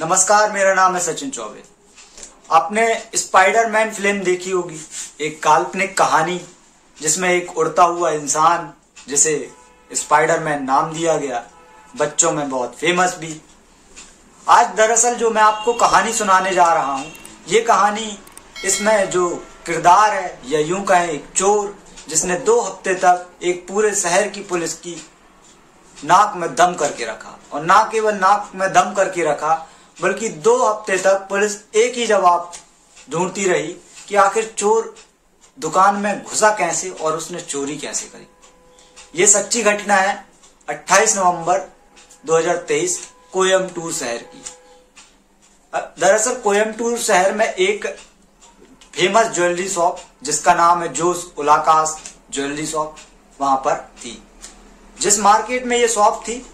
नमस्कार, मेरा नाम है सचिन चौबे। आपने स्पाइडरमैन फिल्म देखी होगी, एक काल्पनिक कहानी जिसमें एक उड़ता हुआ इंसान जिसे स्पाइडरमैन नाम दिया गया, बच्चों में बहुत फेमस भी। आज दरअसल जो मैं आपको कहानी सुनाने जा रहा हूं, ये कहानी, इसमें जो किरदार है या यूं कहें एक चोर जिसने 2 हफ्ते तक एक पूरे शहर की पुलिस की नाक में दम करके रखा, और ना केवल नाक में दम करके रखा बल्कि 2 हफ्ते तक पुलिस एक ही जवाब ढूंढती रही कि आखिर चोर दुकान में घुसा कैसे और उसने चोरी कैसे करी। ये सच्ची घटना है 28 नवंबर 2023 कोयम्बटूर शहर की। दरअसल कोयम्बटूर शहर में एक फेमस ज्वेलरी शॉप जिसका नाम है जोस उलाकास ज्वेलरी शॉप, वहां पर थी। जिस मार्केट में ये शॉप थी,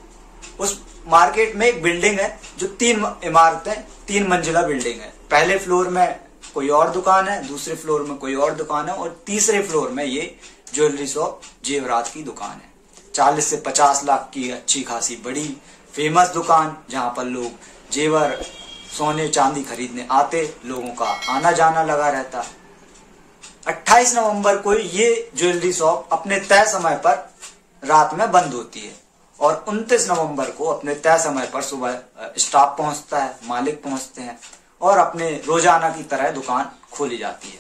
उस मार्केट में एक बिल्डिंग है जो 3 मंजिला बिल्डिंग है। पहले फ्लोर में कोई और दुकान है, दूसरे फ्लोर में कोई और दुकान है, और तीसरे फ्लोर में ये ज्वेलरी शॉप जेवरात की दुकान है। 40 से 50 लाख की अच्छी खासी बड़ी फेमस दुकान, जहां पर लोग जेवर सोने चांदी खरीदने आते, लोगों का आना जाना लगा रहता। 28 नवंबर को ये ज्वेलरी शॉप अपने तय समय पर रात में बंद होती है, और 29 नवंबर को अपने तय समय पर सुबह स्टाफ पहुंचता है, मालिक पहुंचते हैं, और अपने रोजाना की तरह दुकान खोली जाती है।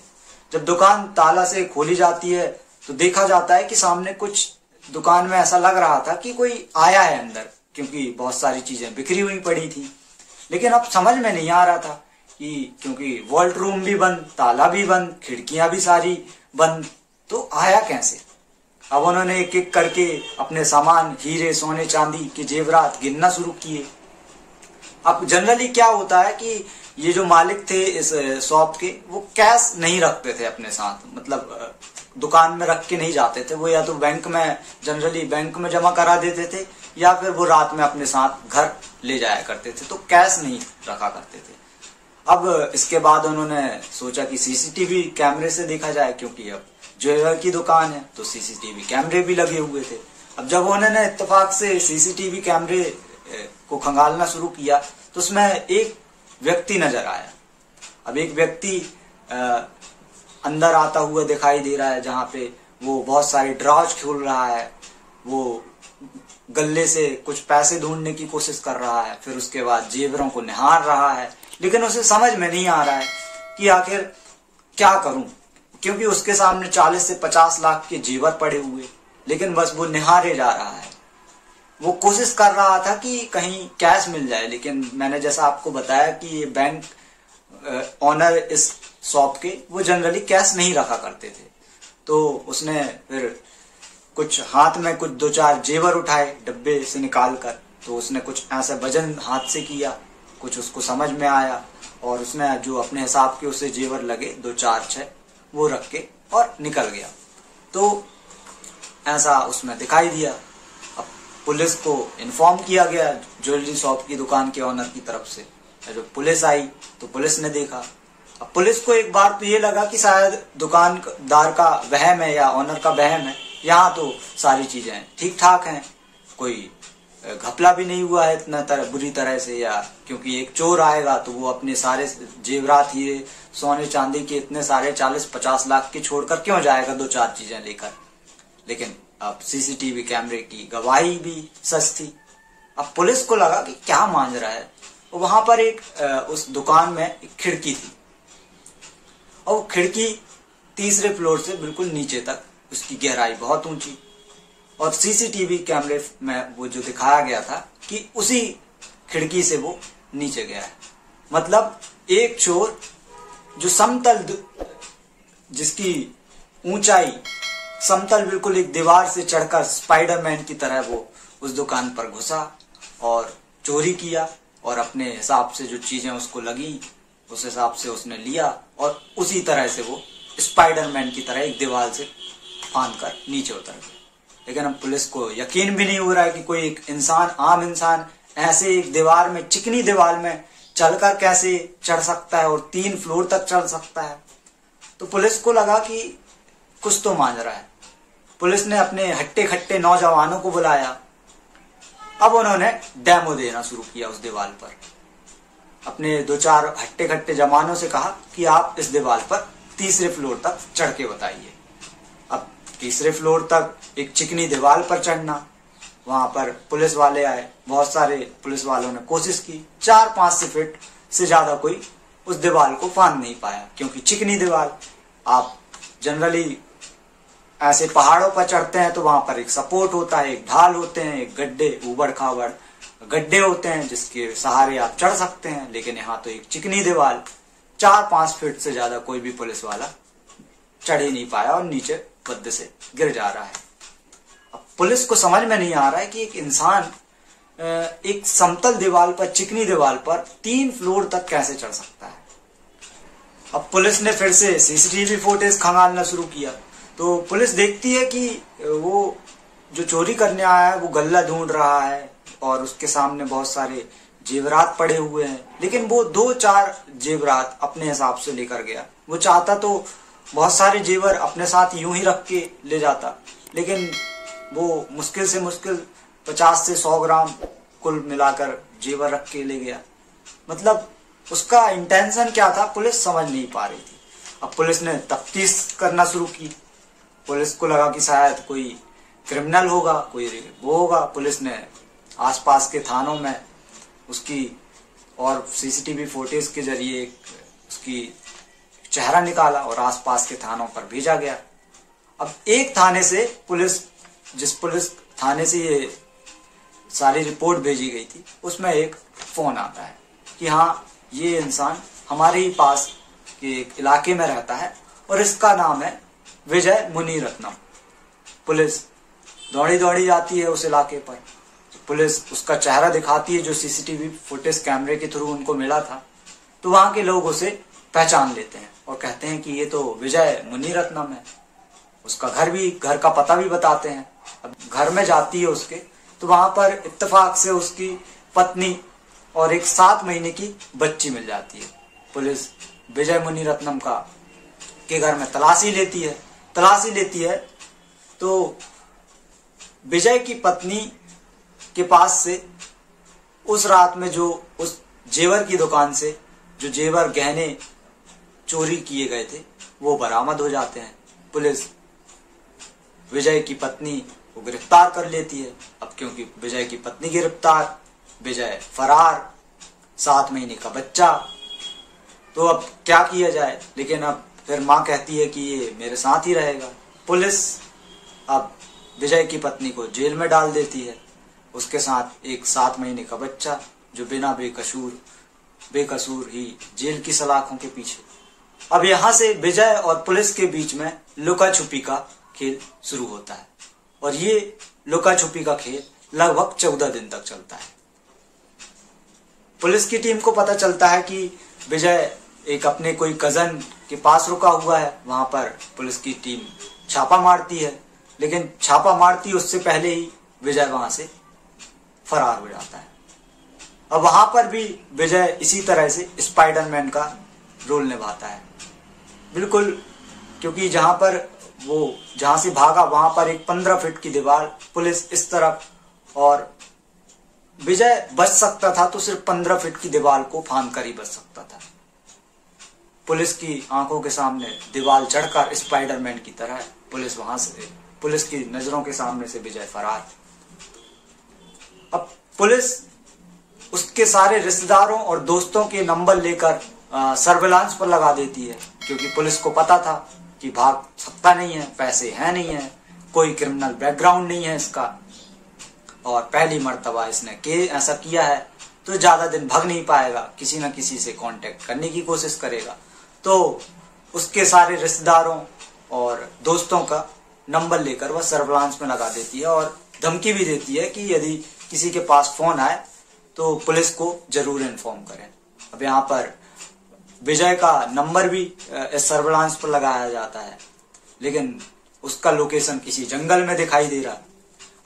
जब दुकान ताला से खोली जाती है तो देखा जाता है कि सामने कुछ दुकान में ऐसा लग रहा था कि कोई आया है अंदर, क्योंकि बहुत सारी चीजें बिखरी हुई पड़ी थी। लेकिन अब समझ में नहीं आ रहा था कि क्योंकि वॉल्ट रूम भी बंद, ताला भी बंद, खिड़कियां भी सारी बंद, तो आया कैसे। अब उन्होंने एक एक करके अपने सामान, हीरे सोने चांदी के जेवरात गिनना शुरू किए। अब जनरली क्या होता है कि ये जो मालिक थे इस शॉप के, वो कैश नहीं रखते थे अपने साथ, मतलब दुकान में रख के नहीं जाते थे। वो या तो बैंक में, जनरली बैंक में जमा करा देते थे, या फिर वो रात में अपने साथ घर ले जाया करते थे, तो कैश नहीं रखा करते थे। अब इसके बाद उन्होंने सोचा कि सीसीटीवी कैमरे से देखा जाए, क्योंकि अब ज्वेलर की दुकान है तो सीसीटीवी कैमरे भी लगे हुए थे। अब जब उन्होंने इत्तेफाक से सीसीटीवी कैमरे को खंगालना शुरू किया तो उसमें एक व्यक्ति नजर आया। अब एक व्यक्ति अंदर आता हुआ दिखाई दे रहा है, जहां पे वो बहुत सारी ड्रॉज खोल रहा है, वो गले से कुछ पैसे ढूंढने की कोशिश कर रहा है, फिर उसके बाद जेवरों को निहार रहा है। लेकिन उसे समझ में नहीं आ रहा है कि आखिर क्या करूं, क्योंकि उसके सामने 40 से 50 लाख के जेवर पड़े हुए, लेकिन बस वो निहारे जा रहा है। वो कोशिश कर रहा था कि कहीं कैश मिल जाए, लेकिन मैंने जैसा आपको बताया कि ये बैंक ऑनर इस शॉप के, वो जनरली कैश नहीं रखा करते थे। तो उसने फिर कुछ हाथ में कुछ 2-4 जेवर उठाए डब्बे से निकाल कर, तो उसने कुछ ऐसा वजन हाथ से किया, कुछ उसको समझ में आया, और उसने जो अपने हिसाब के उसे जेवर लगे 2, 4, 6 वो रख के और निकल गया। तो ऐसा उसमें दिखाई दिया। अब पुलिस को इन्फॉर्म किया गया ज्वेलरी शॉप की दुकान के ऑनर की तरफ से। जब पुलिस आई तो पुलिस ने देखा। अब पुलिस को एक बार तो ये लगा कि शायद दुकानदार का वहम है या ऑनर का वहम है, यहाँ तो सारी चीजें ठीक ठाक हैं, कोई घपला भी नहीं हुआ है इतना बुरी तरह से, या क्योंकि एक चोर आएगा तो वो अपने सारे जेवरात, हीरे सोने चांदी के इतने सारे 40-50 लाख के छोड़कर क्यों जाएगा 2-4 चीजें लेकर। लेकिन अब सीसीटीवी कैमरे की गवाही भी सच थी। अब पुलिस को लगा कि क्या मांझ रहा है। वहां पर एक उस दुकान में एक खिड़की थी, और खिड़की 3रे फ्लोर से बिल्कुल नीचे तक, उसकी गहराई बहुत ऊंची, और सीसीटीवी कैमरे में वो जो दिखाया गया था कि उसी खिड़की से वो नीचे गया है। मतलब एक चोर जो समतल, जिसकी ऊंचाई समतल बिल्कुल एक दीवार से चढ़कर स्पाइडरमैन की तरह वो उस दुकान पर घुसा और चोरी किया, और अपने हिसाब से जो चीजें उसको लगी उस हिसाब से उसने लिया, और उसी तरह से वो स्पाइडरमैन की तरह एक दीवार से फांद कर नीचे उतर गया। लेकिन अब पुलिस को यकीन भी नहीं हो रहा है कि कोई एक इंसान, आम इंसान, ऐसे एक दीवार में, चिकनी दीवार में चढ़कर कैसे चढ़ सकता है और 3 फ्लोर तक चढ़ सकता है। तो पुलिस को लगा कि कुछ तो मांझ रहा है। पुलिस ने अपने हट्टे खट्टे नौजवानों को बुलाया। अब उन्होंने डेमो देना शुरू किया उस दीवार पर। अपने 2-4 हट्टे खट्टे जवानों से कहा कि आप इस दीवार पर 3रे फ्लोर तक चढ़ के बताइए। अब 3रे फ्लोर तक एक चिकनी दीवार पर चढ़ना, वहां पर पुलिस वाले आए, बहुत सारे पुलिस वालों ने कोशिश की, 4-5 फीट से ज्यादा कोई उस दीवार को फांद नहीं पाया, क्योंकि चिकनी दीवार, आप जनरली ऐसे पहाड़ों पर चढ़ते हैं तो वहां पर एक सपोर्ट होता है, एक ढाल होते हैं, एक गड्ढे, ऊबड़ खाबड़ गड्ढे होते हैं जिसके सहारे आप चढ़ सकते हैं। लेकिन यहाँ तो एक चिकनी दीवार, 4-5 फीट से ज्यादा कोई भी पुलिस वाला चढ़ ही नहीं पाया और नीचे गड्ढे से गिर जा रहा है। अब पुलिस को समझ में नहीं आ रहा है कि एक इंसान एक समतल दीवार पर, चिकनी दीवार पर 3 फ्लोर तक कैसे चढ़ सकता है। अब पुलिस ने फिर से सीसीटीवी फुटेज खंगालना शुरू किया, तो पुलिस देखती है कि वो जो चोरी करने आया है वो गल्ला ढूंढ रहा है और उसके सामने बहुत सारे जेवरात पड़े हुए हैं, लेकिन वो 2-4 जेवरात अपने हिसाब से लेकर गया। वो चाहता तो बहुत सारे जेवर अपने साथ यूं ही रख के ले जाता, लेकिन वो मुश्किल से मुश्किल 50 से 100 ग्राम कुल मिलाकर जेवर रख के ले गया। मतलब उसका इंटेंशन क्या था पुलिस समझ नहीं पा रही थी। अब पुलिस ने तफ्तीश करना शुरू की। पुलिस को लगा कि शायद कोई क्रिमिनल होगा, कोई वो होगा। पुलिस ने आसपास के थानों में उसकी और सीसीटीवी फुटेज के जरिए उसकी चेहरा निकाला और आसपास के थानों पर भेजा गया। अब एक थाने से जिस पुलिस थाने से ये सारी रिपोर्ट भेजी गई थी, उसमें एक फोन आता है कि हाँ, ये इंसान हमारे ही पास के एक इलाके में रहता है और इसका नाम है विजय मुनिरत्नम। पुलिस दौड़ी दौड़ी जाती है उस इलाके पर। पुलिस उसका चेहरा दिखाती है जो सीसीटीवी फुटेज कैमरे के थ्रू उनको मिला था, तो वहां के लोग उसे पहचान लेते हैं और कहते हैं कि ये तो विजय मुनिरत्नम है। उसका घर का पता भी बताते हैं। अब घर में जाती है उसके, तो वहां पर इत्तेफाक से उसकी पत्नी और एक 7 महीने की बच्ची मिल जाती है। पुलिस विजय मुनिरत्नम के घर में तलाशी लेती है तो विजय की पत्नी के पास से उस रात में जो उस जेवर की दुकान से जो जेवर गहने चोरी किए गए थे वो बरामद हो जाते हैं। पुलिस विजय की पत्नी को गिरफ्तार कर लेती है। अब क्योंकि विजय की पत्नी गिरफ्तार, विजय फरार, 7 महीने का बच्चा, तो अब क्या किया जाए। लेकिन अब फिर मां कहती है कि ये मेरे साथ ही रहेगा। पुलिस अब विजय की पत्नी को जेल में डाल देती है, उसके साथ एक 7 महीने का बच्चा जो बिना बेकसूर ही जेल की सलाखों के पीछे। अब यहां से विजय और पुलिस के बीच में लुका छुपी का खेल शुरू होता है और ये लुका छुपी का खेल लगभग 14 दिन तक चलता है। पुलिस की टीम को पता चलता है कि विजय एक अपने कोई कजन के पास रुका हुआ है। वहां पर पुलिस की टीम छापा मारती है, लेकिन छापा मारती उससे पहले ही विजय वहां से फरार हो जाता है। अब वहां पर भी विजय इसी तरह से स्पाइडरमैन का रोल निभाता है, बिल्कुल, क्योंकि जहां से भागा वहां पर एक 15 फीट की दीवार, पुलिस इस तरफ, और विजय बच सकता था तो सिर्फ 15 फीट की दीवार को फांद कर ही बच सकता था। पुलिस की आंखों के सामने दीवार चढ़कर स्पाइडरमैन की तरह पुलिस की नजरों के सामने से विजय फरार। अब पुलिस उसके सारे रिश्तेदारों और दोस्तों के नंबर लेकर सर्विलांस पर लगा देती है, क्योंकि पुलिस को पता था कि भाग सकता नहीं है, पैसे हैं नहीं है, कोई क्रिमिनल बैकग्राउंड नहीं है इसका, और पहली मर्तबा इसने ऐसा किया है तो ज्यादा दिन भाग नहीं पाएगा, किसी न किसी से कांटेक्ट करने की कोशिश करेगा। तो उसके सारे रिश्तेदारों और दोस्तों का नंबर लेकर वह सर्विलांस में लगा देती है और धमकी भी देती है कि यदि किसी के पास फोन आए तो पुलिस को जरूर इन्फॉर्म करें। अब यहाँ पर विजय का नंबर भी इस सर्विलांस पर लगाया जाता है, लेकिन उसका लोकेशन किसी जंगल में दिखाई दे रहा।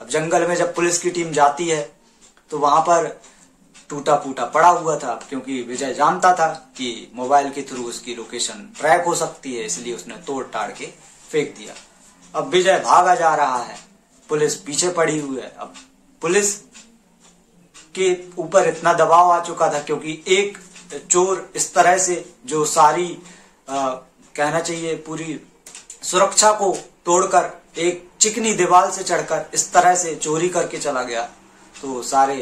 अब जंगल में जब पुलिस की टीम जाती है तो वहां पर टूटा फूटा पड़ा हुआ था, क्योंकि विजय जानता था कि मोबाइल के थ्रू उसकी लोकेशन ट्रैक हो सकती है, इसलिए उसने तोड़ ताड़ के फेंक दिया। अब विजय भागा जा रहा है, पुलिस पीछे पड़ी हुई है। अब पुलिस के ऊपर इतना दबाव आ चुका था, क्योंकि एक चोर इस तरह से जो सारी कहना चाहिए पूरी सुरक्षा को तोड़कर एक चिकनी दीवार से चढ़कर इस तरह से चोरी करके चला गया, तो सारे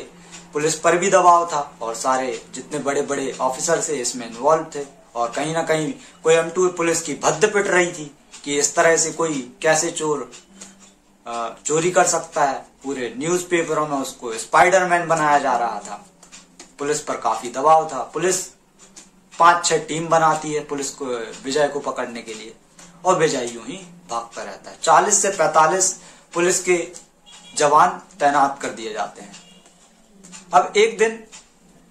पुलिस पर भी दबाव था और सारे जितने बड़े बड़े ऑफिसर थे इसमें इन्वॉल्व थे। और कहीं ना कहीं कोयम्बटूर पुलिस की भद्द पिट रही थी कि इस तरह से कोई कैसे चोरी कर सकता है। पूरे न्यूज़पेपरों में उसको स्पाइडरमैन बनाया जा रहा था। पुलिस पर काफी दबाव था। पुलिस 5-6 टीम बनाती है पुलिस को, विजय को पकड़ने के लिए, और विजय यूं ही भागता रहता है। 40 से 45 पुलिस के जवान तैनात कर दिए जाते हैं। अब एक दिन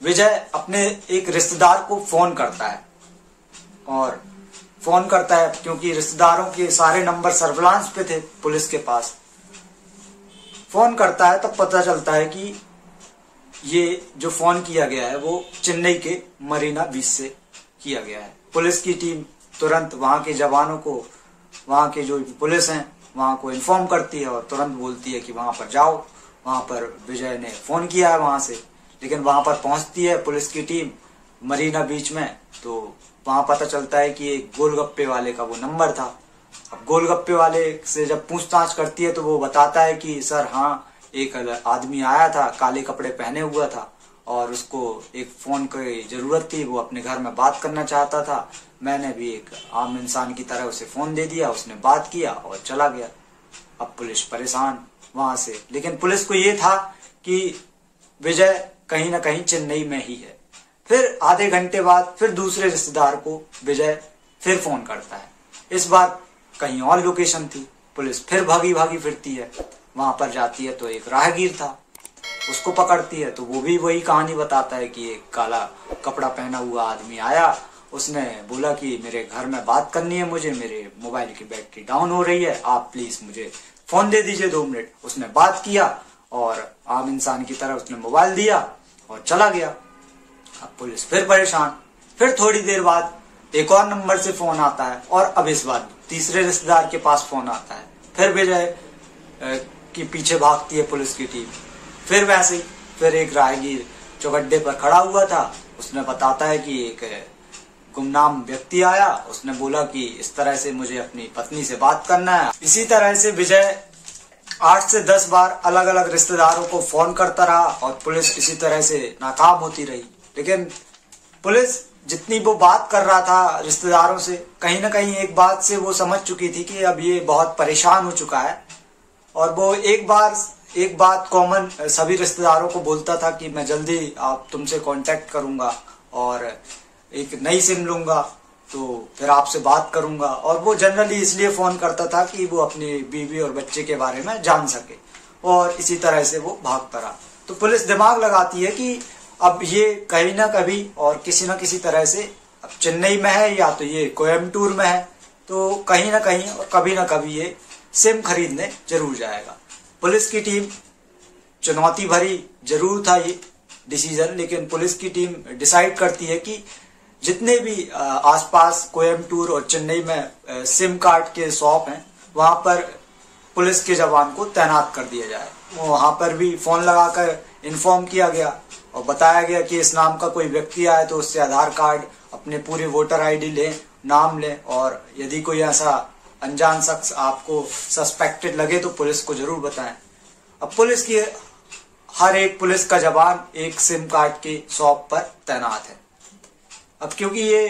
विजय अपने एक रिश्तेदार को फोन करता है, और फोन करता है क्योंकि रिश्तेदारों के सारे नंबर सर्विलांस पे थे पुलिस के पास। फोन करता है तब पता चलता है कि ये जो फोन किया गया है वो चेन्नई के मरीना बीच से किया गया है। पुलिस की टीम तुरंत वहां के जवानों को, वहां के जो पुलिस हैं वहां को इन्फॉर्म करती है और तुरंत बोलती है कि वहां पर जाओ, वहां पर विजय ने फोन किया है वहां से। लेकिन वहां पर पहुंचती है पुलिस की टीम मरीना बीच में, तो वहां पता चलता है कि एक गोलगप्पे वाले का वो नंबर था। अब गोलगप्पे वाले से जब पूछताछ करती है तो वो बताता है कि सर हाँ, एक आदमी आया था, काले कपड़े पहने हुआ था और उसको एक फोन की जरूरत थी, वो अपने घर में बात करना चाहता था। मैंने भी एक आम इंसान की तरह उसे फोन दे दिया, उसने बात किया और चला गया। अब पुलिस परेशान वहां से, लेकिन पुलिस को ये था कि विजय कहीं ना कहीं चेन्नई में ही है। फिर आधे घंटे बाद फिर दूसरे रिश्तेदार को विजय फिर फोन करता है। इस बार कहीं और लोकेशन थी। पुलिस फिर भागी भागी फिरती है, वहां पर जाती है तो एक राहगीर था, उसको पकड़ती है तो वो भी वही कहानी बताता है कि एक काला कपड़ा पहना हुआ आदमी आया, उसने बोला कि मेरे घर में बात करनी है मुझे, मेरे मोबाइल की बैटरी डाउन हो रही है, आप प्लीज मुझे फोन दे दीजिए 2 मिनट। उसने बात किया और आम इंसान की तरह उसने मोबाइल दिया और चला गया। अब पुलिस फिर परेशान। फिर थोड़ी देर बाद एक और नंबर से फोन आता है और अब इस बार तीसरे रिश्तेदार के पास फोन आता है। फिर विजय की पीछे भागती है पुलिस की टीम। फिर वैसे ही फिर एक राहगीर चौगड्डे पर खड़ा हुआ था, उसने बताता है कि एक गुमनाम व्यक्ति आया, उसने बोला कि इस तरह से मुझे अपनी पत्नी से बात करना है। इसी तरह से विजय 8 से 10 बार अलग अलग रिश्तेदारों को फोन करता रहा और पुलिस इसी तरह से नाकाम होती रही। लेकिन पुलिस जितनी वो बात कर रहा था रिश्तेदारों से, कहीं ना कहीं एक बात से वो समझ चुकी थी कि अब ये बहुत परेशान हो चुका है। और वो एक बात कॉमन सभी रिश्तेदारों को बोलता था कि मैं जल्दी आप तुमसे कांटेक्ट करूंगा और एक नई सिम लूंगा तो फिर आपसे बात करूंगा। और वो जनरली इसलिए फोन करता था कि वो अपनी बीवी और बच्चे के बारे में जान सके, और इसी तरह से वो भागता रहा। तो पुलिस दिमाग लगाती है कि अब ये कहीं ना कभी और किसी ना किसी तरह से अब चेन्नई में है या तो ये कोयम्बटूर में है, तो कहीं ना कहीं और कभी ना कभी ये सिम खरीदने जरूर जाएगा। पुलिस की टीम चुनौती भरी जरूर था ये डिसीजन, लेकिन पुलिस की टीम डिसाइड करती है कि जितने भी आसपास कोयम्बटूर और चेन्नई में सिम कार्ड के शॉप हैं वहां पर पुलिस के जवान को तैनात कर दिया जाए। वहां पर भी फोन लगाकर इन्फॉर्म किया गया और बताया गया कि इस नाम का कोई व्यक्ति आए तो उससे आधार कार्ड, अपने पूरे वोटर आईडी लें, नाम लें, और यदि कोई ऐसा अनजान शख्स आपको सस्पेक्टेड लगे तो पुलिस को जरूर बताएं। अब पुलिस की हर एक पुलिस का जवान एक सिम कार्ड के शॉप पर तैनात है। अब क्योंकि ये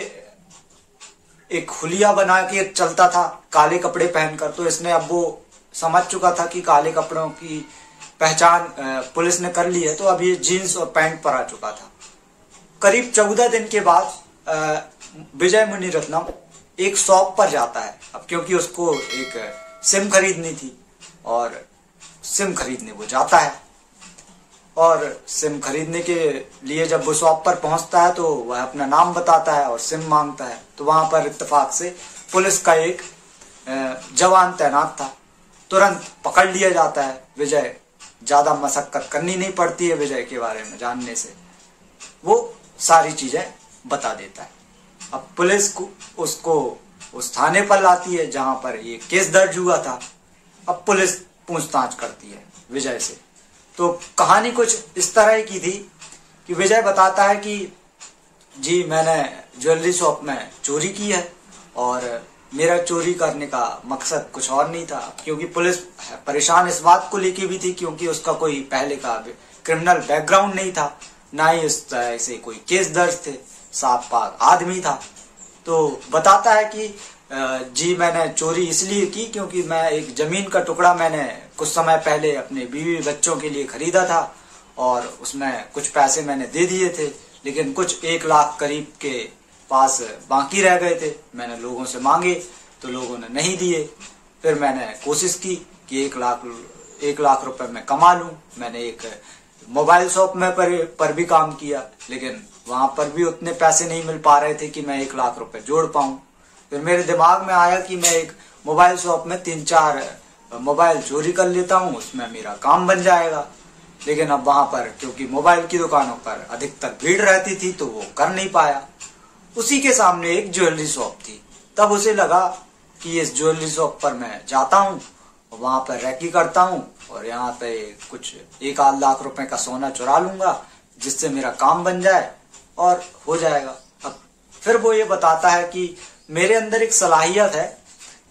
एक हुलिया बना के चलता था काले कपड़े पहनकर, तो इसने अब वो समझ चुका था कि काले कपड़ों की पहचान पुलिस ने कर ली है, तो अब ये जीन्स और पैंट पर आ चुका था। करीब 14 दिन के बाद विजय मुनिरत्नम एक शॉप पर जाता है। अब क्योंकि उसको एक सिम खरीदनी थी और सिम खरीदने वो जाता है, और सिम खरीदने के लिए जब वो शॉप पर पहुंचता है तो वह अपना नाम बताता है और सिम मांगता है। तो वहां पर इत्तेफाक से पुलिस का एक जवान तैनात था, तुरंत पकड़ लिया जाता है। विजय, ज्यादा मशक्कत करनी नहीं पड़ती है विजय के बारे में जानने से, वो सारी चीजें बता देता है। अब पुलिस को उसको उस थाने पर लाती है जहां पर ये केस दर्ज हुआ था। अब पुलिस पूछताछ करती है विजय से। तो कहानी कुछ इस तरह की थी कि विजय बताता है कि जी, मैंने ज्वेलरी शॉप में चोरी की है और मेरा चोरी करने का मकसद कुछ और नहीं था, क्योंकि पुलिस परेशान इस बात को लेके भी थी क्योंकि उसका कोई पहले का क्रिमिनल बैकग्राउंड नहीं था, ना ही इस तरह से कोई केस दर्ज थे, साफ पाक आदमी था। तो बताता है कि जी मैंने चोरी इसलिए की क्योंकि मैं एक जमीन का टुकड़ा मैंने कुछ समय पहले अपने बीवी बच्चों के लिए खरीदा था और उसमें कुछ पैसे मैंने दे दिए थे, लेकिन कुछ 1 लाख करीब के पास बाकी रह गए थे। मैंने लोगों से मांगे तो लोगों ने नहीं दिए। फिर मैंने कोशिश की कि 1 लाख रुपए मैं कमा लूं। मैंने एक मोबाइल शॉप में पर भी काम किया, लेकिन वहां पर भी उतने पैसे नहीं मिल पा रहे थे कि मैं 1 लाख रुपए जोड़ पाऊं। फिर मेरे दिमाग में आया कि मैं एक मोबाइल शॉप में 3-4 मोबाइल चोरी कर लेता हूं, उसमें मेरा काम बन जाएगा। लेकिन अब वहां पर क्योंकि मोबाइल की दुकानों पर अधिकतर भीड़ रहती थी तो वो कर नहीं पाया। उसी के सामने एक ज्वेलरी शॉप थी। तब उसे लगा कि इस ज्वेलरी शॉप पर मैं जाता हूँ, वहां पर रैकी करता हूँ और यहाँ पे कुछ 1-8 लाख रुपए का सोना चुरा लूंगा, जिससे मेरा काम बन जाए और हो जाएगा। अब फिर वो ये बताता है कि मेरे अंदर एक सलाहियत है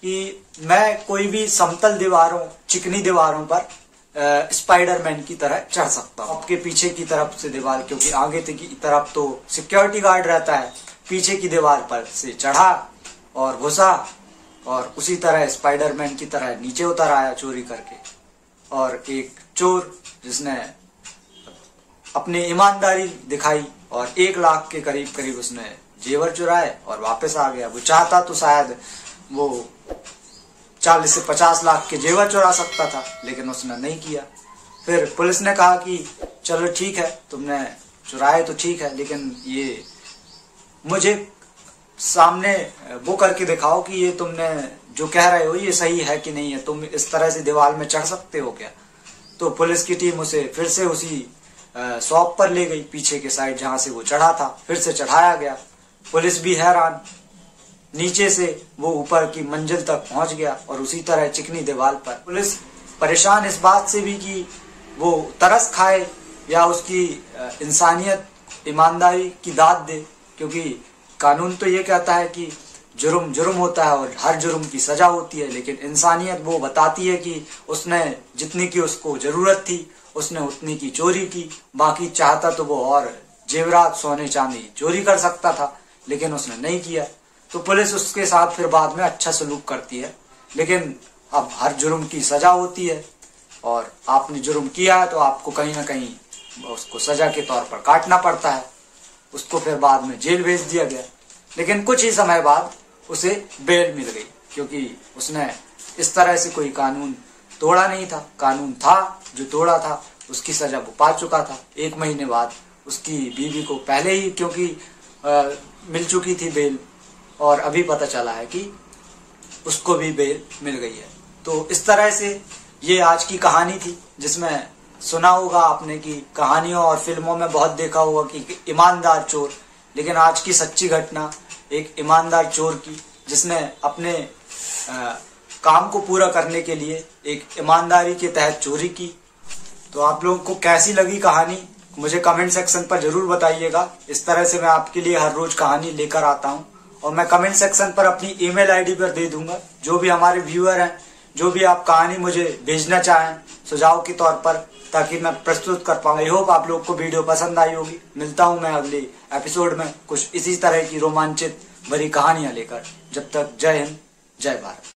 कि मैं कोई भी समतल दीवारों, चिकनी दीवारों पर स्पाइडरमैन की तरह चढ़ सकता हूँ। आपके पीछे की तरफ से दीवार, क्योंकि आगे की तरफ तो सिक्योरिटी गार्ड रहता है, पीछे की दीवार पर से चढ़ा और घुसा और उसी तरह स्पाइडरमैन की तरह नीचे उतर आया चोरी करके। और एक चोर जिसने अपनी ईमानदारी दिखाई और 1 लाख के करीब उसने जेवर चुराए और वापस आ गया। वो चाहता तो शायद वो 40 से 50 लाख के जेवर चुरा सकता था, लेकिन उसने नहीं किया। फिर पुलिस ने कहा कि चलो ठीक है, तुमने चुराए तो ठीक है, लेकिन ये मुझे सामने वो करके दिखाओ कि ये तुमने जो कह रहे हो ये सही है कि नहीं है, तुम इस तरह से दीवार में चढ़ सकते हो क्या। तो पुलिस की टीम उसे फिर से उसी शॉप पर ले गई, पीछे के साइड जहां से वो चढ़ा था, फिर से चढ़ाया गया। पुलिस भी हैरान, नीचे से वो ऊपर की मंजिल तक पहुंच गया और उसी तरह चिकनी दीवार पर। पुलिस परेशान इस बात से भी कि वो तरस खाए या उसकी इंसानियत, ईमानदारी की दाद दे, क्योंकि कानून तो ये कहता है कि जुर्म जुर्म होता है और हर जुर्म की सजा होती है, लेकिन इंसानियत वो बताती है कि उसने जितनी की उसको जरूरत थी उसने उतनी की चोरी की। बाकी चाहता तो वो और जेवरात, सोने चांदी चोरी कर सकता था, लेकिन उसने नहीं किया। तो पुलिस उसके साथ फिर बाद में अच्छा सलूक करती है, लेकिन अब हर जुर्म की सजा होती है और आपने जुर्म किया है तो आपको कहीं ना कहीं उसको सजा के तौर पर काटना पड़ता है। उसको फिर बाद में जेल भेज दिया गया, लेकिन कुछ ही समय बाद उसे बेल मिल गई, क्योंकि उसने इस तरह से कोई कानून तोड़ा नहीं था। कानून था जो तोड़ा था उसकी सजा वो पा चुका था। 1 महीने बाद उसकी बीवी को पहले ही क्योंकि मिल चुकी थी बेल, और अभी पता चला है कि उसको भी बेल मिल गई है। तो इस तरह से ये आज की कहानी थी, जिसमें सुना होगा आपने कि कहानियों और फिल्मों में बहुत देखा होगा कि ईमानदार चोर, लेकिन आज की सच्ची घटना एक ईमानदार चोर की, जिसने अपने काम को पूरा करने के लिए एक ईमानदारी के तहत चोरी की। तो आप लोगों को कैसी लगी कहानी मुझे कमेंट सेक्शन पर जरूर बताइएगा। इस तरह से मैं आपके लिए हर रोज कहानी लेकर आता हूं और मैं कमेंट सेक्शन पर अपनी ईमेल आईडी पर दे दूंगा। जो भी हमारे व्यूअर हैं, जो भी आप कहानी मुझे भेजना चाहें सुझाव के तौर पर, ताकि मैं प्रस्तुत कर पाऊंगा। आई होप आप लोग को वीडियो पसंद आई होगी। मिलता हूं मैं अगले एपिसोड में कुछ इसी तरह की रोमांचित भरी कहानियां लेकर। जब तक जय हिंद, जय भारत।